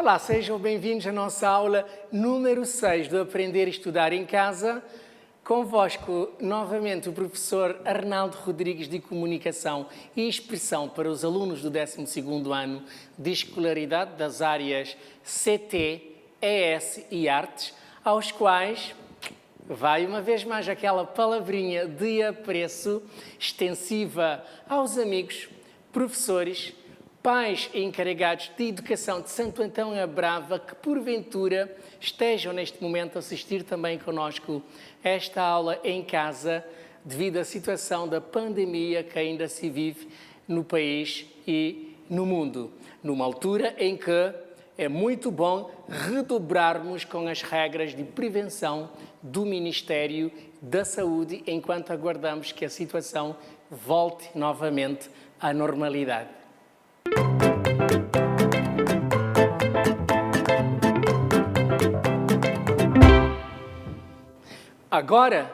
Olá, sejam bem-vindos à nossa aula número 6 do Aprender e Estudar em Casa. Convosco, novamente, o professor Arnaldo Rodrigues de Comunicação e Expressão para os alunos do 12º ano de escolaridade das áreas CT, ES e Artes, aos quais vai uma vez mais aquela palavrinha de apreço extensiva aos amigos, professores, pais encarregados de educação de Santo Antão a Brava que, porventura, estejam neste momento a assistir também conosco a esta aula em casa devido à situação da pandemia que ainda se vive no país e no mundo. Numa altura em que é muito bom redobrarmos com as regras de prevenção do Ministério da Saúde enquanto aguardamos que a situação volte novamente à normalidade. Agora,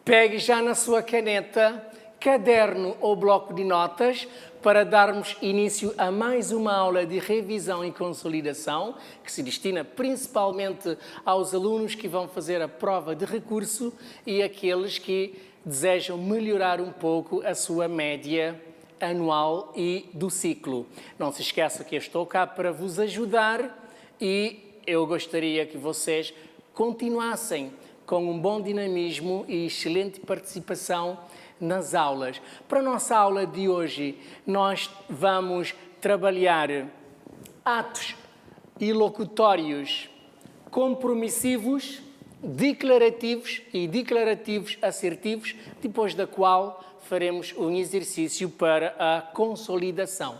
pegue já na sua caneta, caderno ou bloco de notas para darmos início a mais uma aula de revisão e consolidação que se destina principalmente aos alunos que vão fazer a prova de recurso e aqueles que desejam melhorar um pouco a sua média anual e do ciclo. Não se esqueça que eu estou cá para vos ajudar e eu gostaria que vocês continuassem com um bom dinamismo e excelente participação nas aulas. Para a nossa aula de hoje, nós vamos trabalhar atos ilocutórios compromissivos, declarativos e declarativos assertivos, depois da qual faremos um exercício para a consolidação.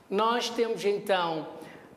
Nós temos então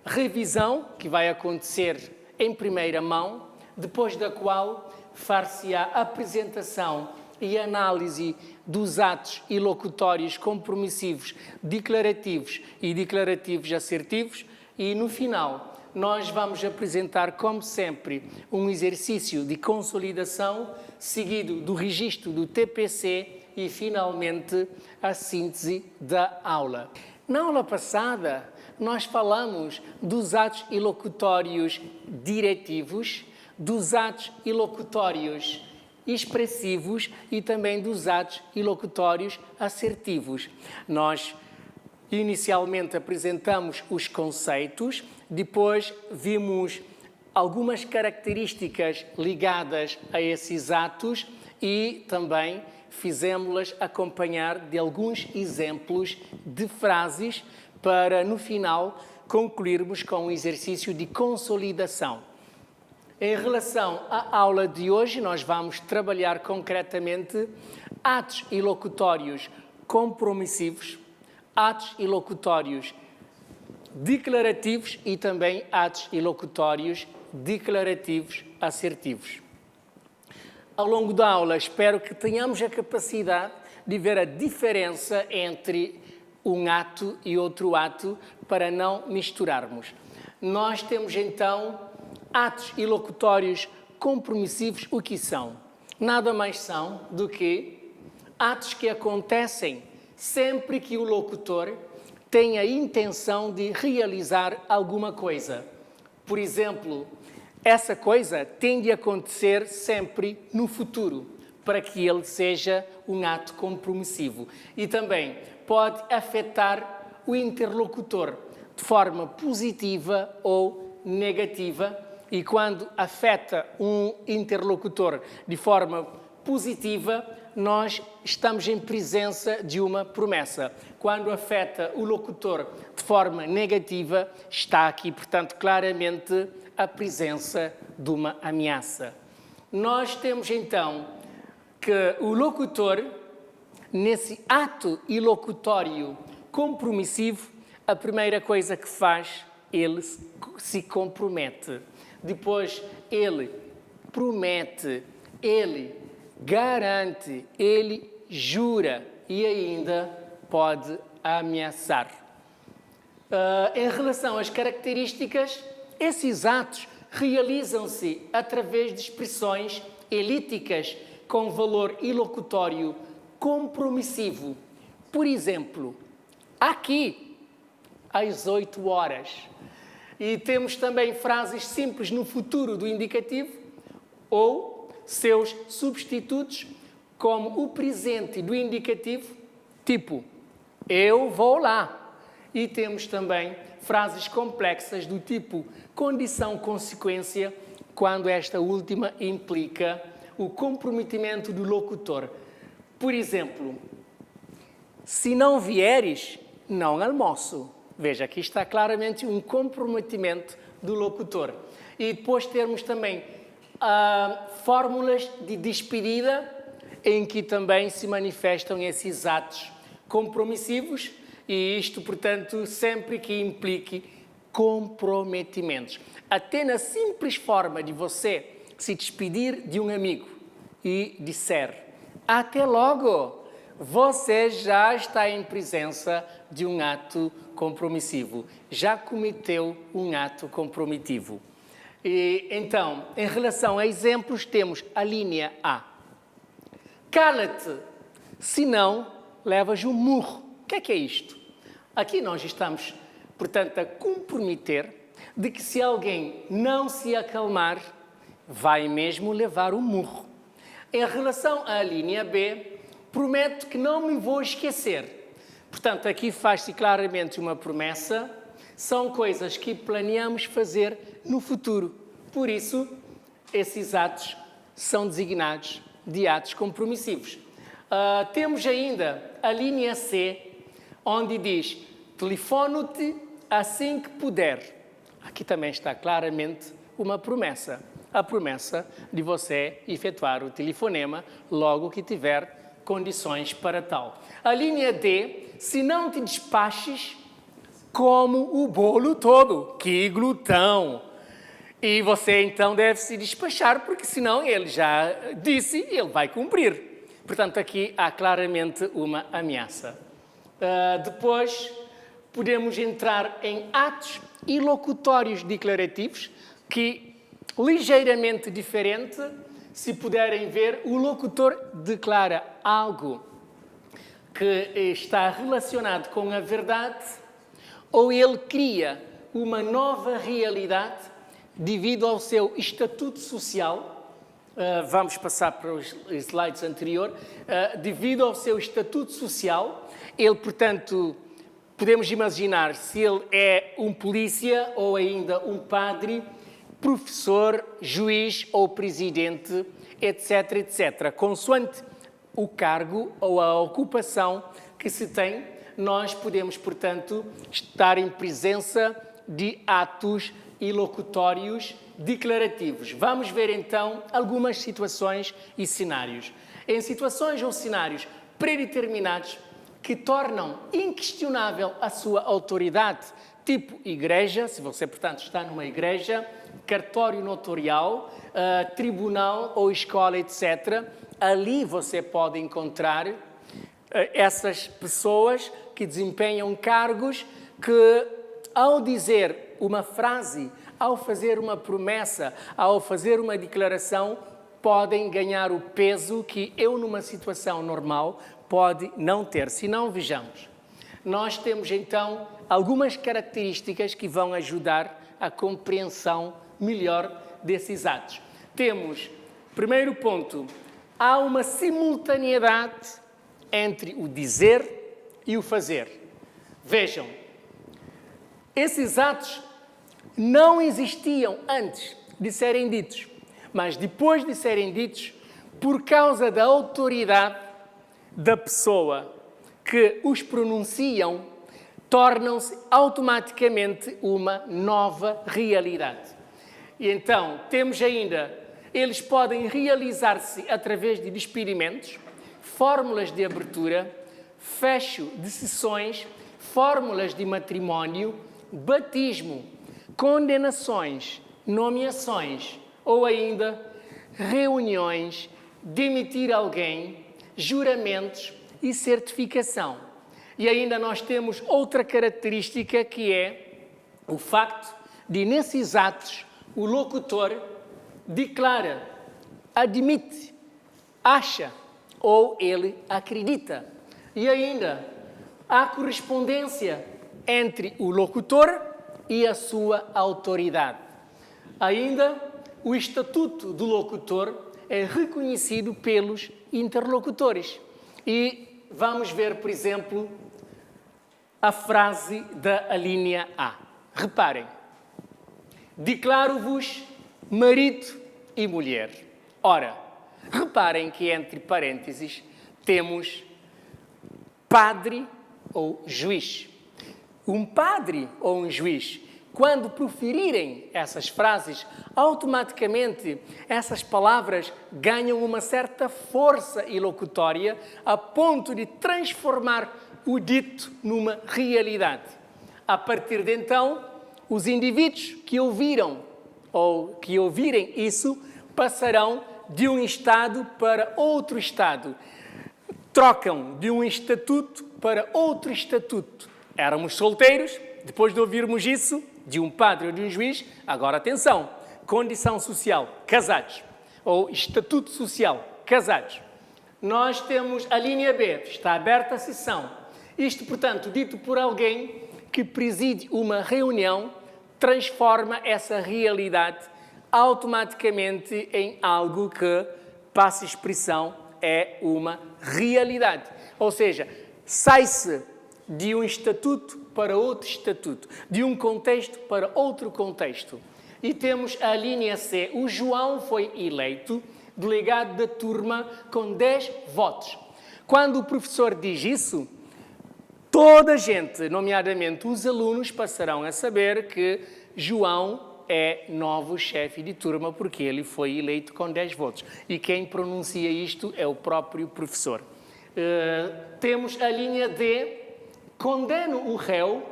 revisão, que vai acontecer em primeira mão, depois da qual far-se-á apresentação e análise dos atos ilocutórios compromissivos, declarativos e declarativos assertivos e, no final, nós vamos apresentar, como sempre, um exercício de consolidação seguido do registro do TPC e, finalmente, a síntese da aula. Na aula passada, nós falamos dos atos ilocutórios diretivos, dos atos ilocutórios expressivos e também dos atos ilocutórios assertivos. Nós inicialmente apresentamos os conceitos, depois vimos algumas características ligadas a esses atos e também fizemos-las acompanhar de alguns exemplos de frases para, no final, concluirmos com um exercício de consolidação. Em relação à aula de hoje, nós vamos trabalhar concretamente atos ilocutórios compromissivos, atos ilocutórios declarativos e também atos ilocutórios declarativos assertivos. Ao longo da aula, espero que tenhamos a capacidade de ver a diferença entre um ato e outro ato para não misturarmos. Nós temos então atos ilocutórios compromissivos, o que são? Nada mais são do que atos que acontecem sempre que o locutor tem a intenção de realizar alguma coisa. Por exemplo, essa coisa tem de acontecer sempre no futuro, para que ele seja um ato compromissivo. E também pode afetar o interlocutor de forma positiva ou negativa. E quando afeta um interlocutor de forma positiva, nós estamos em presença de uma promessa. Quando afeta o locutor de forma negativa, está aqui, portanto, claramente a presença de uma ameaça. Nós temos então que o locutor, nesse ato ilocutório compromissivo, a primeira coisa que faz, ele se compromete. Depois, ele promete, ele garante, ele jura e ainda pode ameaçar. Em relação às características, esses atos realizam-se através de expressões elíticas com valor ilocutório compromissivo. Por exemplo, aqui, às 8 horas. E temos também frases simples no futuro do indicativo ou seus substitutos, como o presente do indicativo, tipo eu vou lá. E temos também frases complexas do tipo condição-consequência, quando esta última implica o comprometimento do locutor. Por exemplo, se não vieres, não almoço. Veja, aqui está claramente um comprometimento do locutor. E depois temos também fórmulas de despedida, em que também se manifestam esses atos compromissivos, e isto, portanto, sempre que implique comprometimentos. Até na simples forma de você se despedir de um amigo e disser até logo, você já está em presença de um ato compromissivo, já cometeu um ato comprometivo. E, então, em relação a exemplos, temos a linha A. Cala-te, senão levas um murro. O que é isto? Aqui nós estamos, portanto, a comprometer de que se alguém não se acalmar, vai mesmo levar um murro. Em relação à linha B, prometo que não me vou esquecer. Portanto, aqui faz-se claramente uma promessa, são coisas que planeamos fazer no futuro. Por isso, esses atos são designados de atos compromissivos. Temos ainda a linha C, onde diz telefono-te assim que puder. Aqui também está claramente uma promessa. A promessa de você efetuar o telefonema logo que tiver condições para tal. A linha D, se não te despaches, como o bolo todo. Que glutão! E você então deve se despachar, porque senão ele já disse e ele vai cumprir. Portanto, aqui há claramente uma ameaça. Depois, podemos entrar em atos ilocutórios declarativos, que, ligeiramente diferente, se puderem ver, o locutor declara algo que está relacionado com a verdade, ou ele cria uma nova realidade devido ao seu estatuto social. Vamos passar para os slides anteriores. Devido ao seu estatuto social, ele, portanto, podemos imaginar se ele é um polícia ou ainda um padre, professor, juiz ou presidente, etc, etc. Consoante o cargo ou a ocupação que se tem, nós podemos, portanto, estar em presença de atos ilocutórios declarativos. Vamos ver, então, algumas situações e cenários. Em situações ou cenários predeterminados que tornam inquestionável a sua autoridade, tipo igreja, se você, portanto, está numa igreja, cartório notarial, tribunal ou escola, etc., ali você pode encontrar essas pessoas que desempenham cargos que, ao dizer uma frase, ao fazer uma promessa, ao fazer uma declaração, podem ganhar o peso que eu, numa situação normal, pode não ter. Se não, vejamos. Nós temos, então, algumas características que vão ajudar a compreensão melhor desses atos. Temos, primeiro ponto, há uma simultaneidade entre o dizer e o fazer. Vejam, esses atos não existiam antes de serem ditos, mas depois de serem ditos, por causa da autoridade da pessoa que os pronunciam, tornam-se automaticamente uma nova realidade. E então, temos ainda, eles podem realizar-se através de despedimentos, fórmulas de abertura, fecho de sessões, fórmulas de matrimónio, batismo, condenações, nomeações ou ainda reuniões, demitir alguém, juramentos e certificação. E ainda nós temos outra característica que é o facto de, nesses atos, o locutor declara, admite, acha ou ele acredita. E ainda há correspondência entre o locutor e a sua autoridade. Ainda, o estatuto do locutor é reconhecido pelos interlocutores. E vamos ver, por exemplo, a frase da alínea A. Reparem. Declaro-vos marido e mulher. Ora, reparem que entre parênteses temos padre ou juiz. Um padre ou um juiz, quando proferirem essas frases, automaticamente essas palavras ganham uma certa força ilocutória a ponto de transformar o dito numa realidade. A partir de então, os indivíduos que ouviram ou que ouvirem isso passarão de um estado para outro estado. Trocam de um estatuto para outro estatuto. Éramos solteiros, depois de ouvirmos isso, de um padre ou de um juiz, agora atenção, condição social, casados, ou estatuto social, casados. Nós temos a linha B, está aberta a sessão. Isto, portanto, dito por alguém que preside uma reunião, transforma essa realidade automaticamente em algo que, passa a expressão, é uma realidade. Ou seja, sai-se de um estatuto para outro estatuto, de um contexto para outro contexto. E temos a linha C. O João foi eleito delegado da turma com 10 votos. Quando o professor diz isso, toda a gente, nomeadamente os alunos, passarão a saber que João é novo chefe de turma porque ele foi eleito com 10 votos. E quem pronuncia isto é o próprio professor. Temos a linha D. Condeno o réu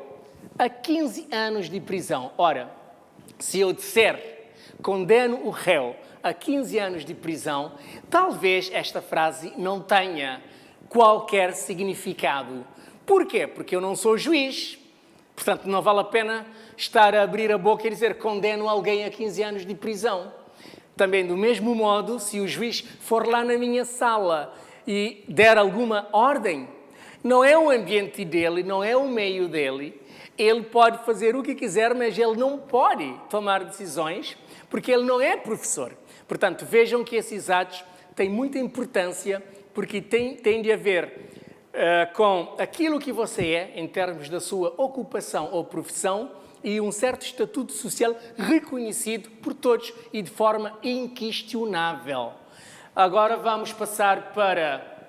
a 15 anos de prisão. Ora, se eu disser condeno o réu a 15 anos de prisão, talvez esta frase não tenha qualquer significado. Porquê? Porque eu não sou juiz. Portanto, não vale a pena estar a abrir a boca e dizer condeno alguém a 15 anos de prisão. Também, do mesmo modo, se o juiz for lá na minha sala e der alguma ordem, não é o ambiente dele, não é o meio dele. Ele pode fazer o que quiser, mas ele não pode tomar decisões, porque ele não é professor. Portanto, vejam que esses atos têm muita importância, porque tem de haver com aquilo que você é, em termos da sua ocupação ou profissão, e um certo estatuto social reconhecido por todos e de forma inquestionável. Agora vamos passar para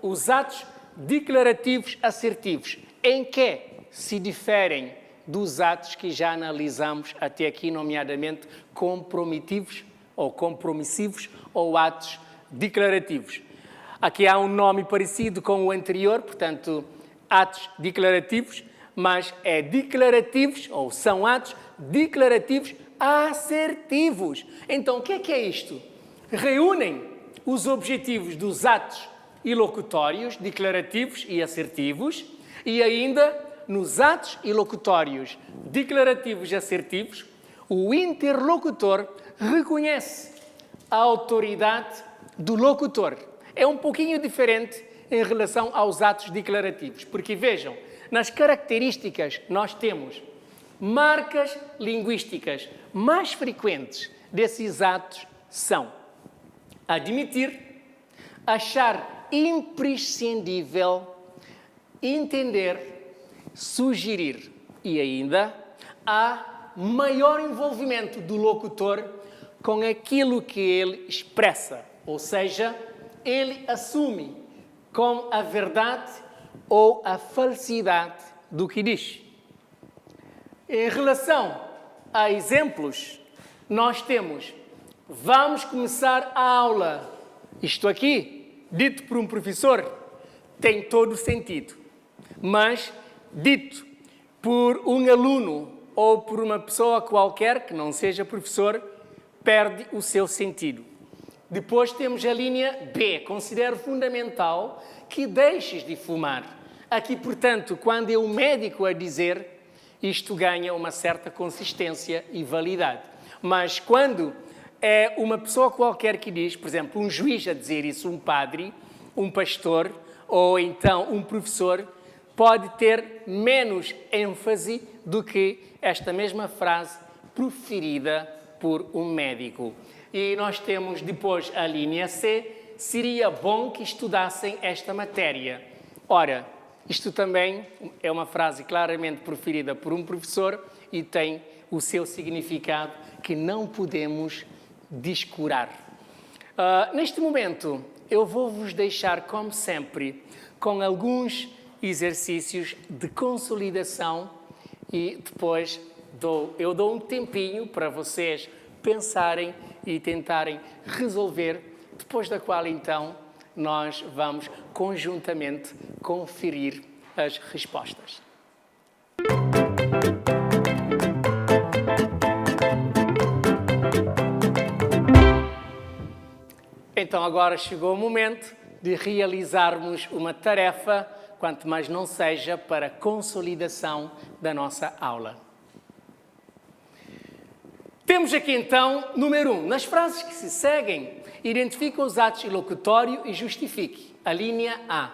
os atos declarativos assertivos, em que se diferem dos atos que já analisamos até aqui, nomeadamente compromitivos ou compromissivos ou atos declarativos. Aqui há um nome parecido com o anterior, portanto, atos declarativos, mas é declarativos, ou são atos declarativos assertivos. Então, o que é isto? Reúnem os objetivos dos atos ilocutórios, declarativos e assertivos, e ainda, nos atos ilocutórios declarativos e assertivos, o interlocutor reconhece a autoridade do locutor. É um pouquinho diferente em relação aos atos declarativos, porque vejam, nas características nós temos marcas linguísticas mais frequentes desses atos são admitir, achar imprescindível, entender, sugerir e ainda há maior envolvimento do locutor com aquilo que ele expressa, ou seja, ele assume com a verdade ou a falsidade do que diz. Em relação a exemplos, nós temos, vamos começar a aula. Isto aqui, dito por um professor, tem todo o sentido, mas dito por um aluno ou por uma pessoa qualquer que não seja professor, perde o seu sentido. Depois temos a linha B. Considero fundamental que deixes de fumar. Aqui, portanto, quando é o médico a dizer, isto ganha uma certa consistência e validade. Mas quando é uma pessoa qualquer que diz, por exemplo, um juiz a dizer isso, um padre, um pastor ou então um professor, pode ter menos ênfase do que esta mesma frase proferida por um médico. E nós temos depois a linha C, seria bom que estudassem esta matéria. Ora, isto também é uma frase claramente proferida por um professor e tem o seu significado que não podemos descurar. Neste momento, eu vou-vos deixar, como sempre, com alguns exercícios de consolidação e depois eu dou um tempinho para vocês pensarem e tentarem resolver, depois da qual, então, nós vamos conjuntamente conferir as respostas. Então, agora chegou o momento de realizarmos uma tarefa, quanto mais não seja para a consolidação da nossa aula. Temos aqui, então, número 1. Nas frases que se seguem, identifique os atos e locutório e justifique. A linha A.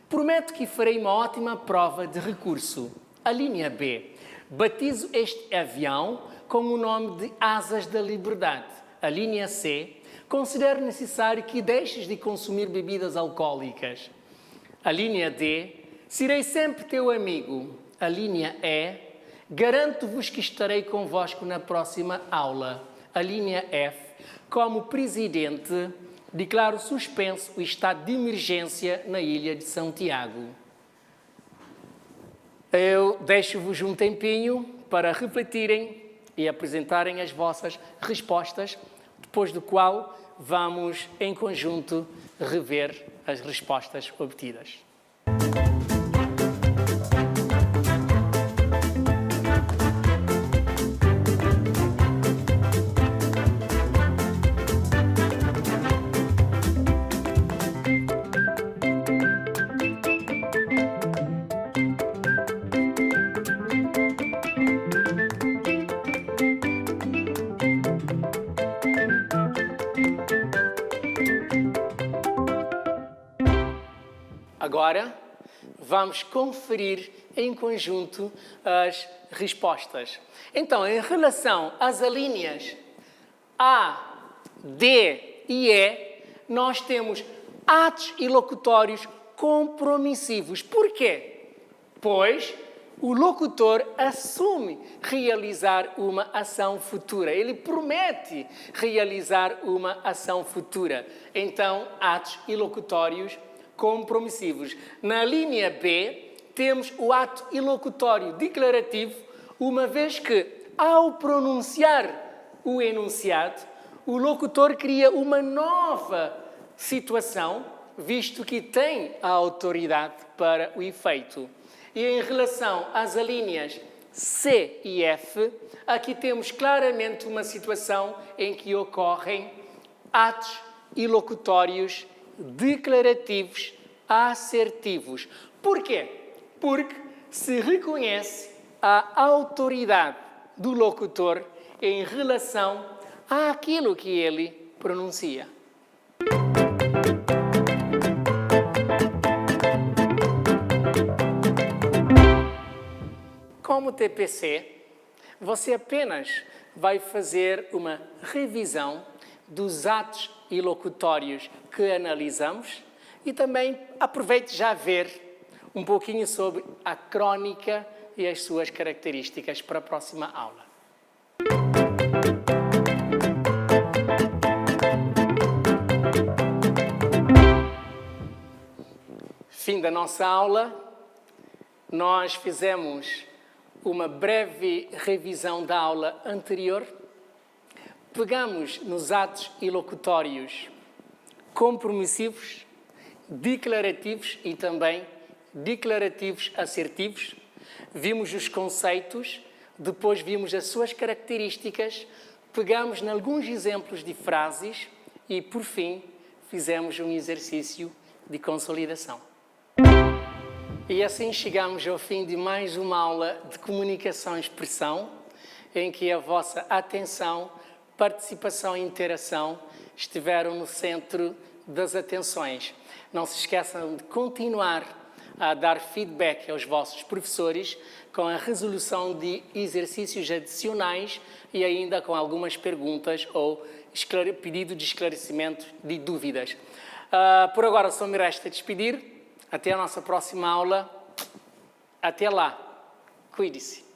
Prometo que farei uma ótima prova de recurso. A linha B. Batizo este avião com o nome de Asas da Liberdade. A linha C. Considero necessário que deixes de consumir bebidas alcoólicas. A linha D. Serei sempre teu amigo. A linha E. Garanto-vos que estarei convosco na próxima aula. A linha F. Como presidente, declaro suspenso o estado de emergência na ilha de São Tiago. Eu deixo-vos um tempinho para refletirem e apresentarem as vossas respostas, depois do qual vamos, em conjunto, rever as respostas obtidas. Agora, vamos conferir em conjunto as respostas. Então, em relação às alíneas A, D e E, nós temos atos e locutórios compromissivos. Porquê? Pois o locutor assume realizar uma ação futura. Ele promete realizar uma ação futura. Então, atos e locutórios compromissivos. Na linha B, temos o ato ilocutório declarativo, uma vez que, ao pronunciar o enunciado, o locutor cria uma nova situação, visto que tem a autoridade para o efeito. E em relação às alíneas C e F, aqui temos claramente uma situação em que ocorrem atos ilocutórios declarativos assertivos. Porquê? Porque se reconhece a autoridade do locutor em relação àquilo que ele pronuncia. Como TPC, você apenas vai fazer uma revisão dos atos ilocutórios que analisamos e também aproveite já ver um pouquinho sobre a crónica e as suas características para a próxima aula. Fim da nossa aula, nós fizemos uma breve revisão da aula anterior. Pegamos nos atos ilocutórios compromissivos, declarativos e também declarativos assertivos. Vimos os conceitos, depois vimos as suas características, pegamos em alguns exemplos de frases e, por fim, fizemos um exercício de consolidação. E assim chegamos ao fim de mais uma aula de comunicação e expressão, em que a vossa atenção, participação e interação estiveram no centro das atenções. Não se esqueçam de continuar a dar feedback aos vossos professores com a resolução de exercícios adicionais e ainda com algumas perguntas ou pedido de esclarecimento de dúvidas. Por agora só me resta despedir. Até a nossa próxima aula. Até lá. Cuide-se.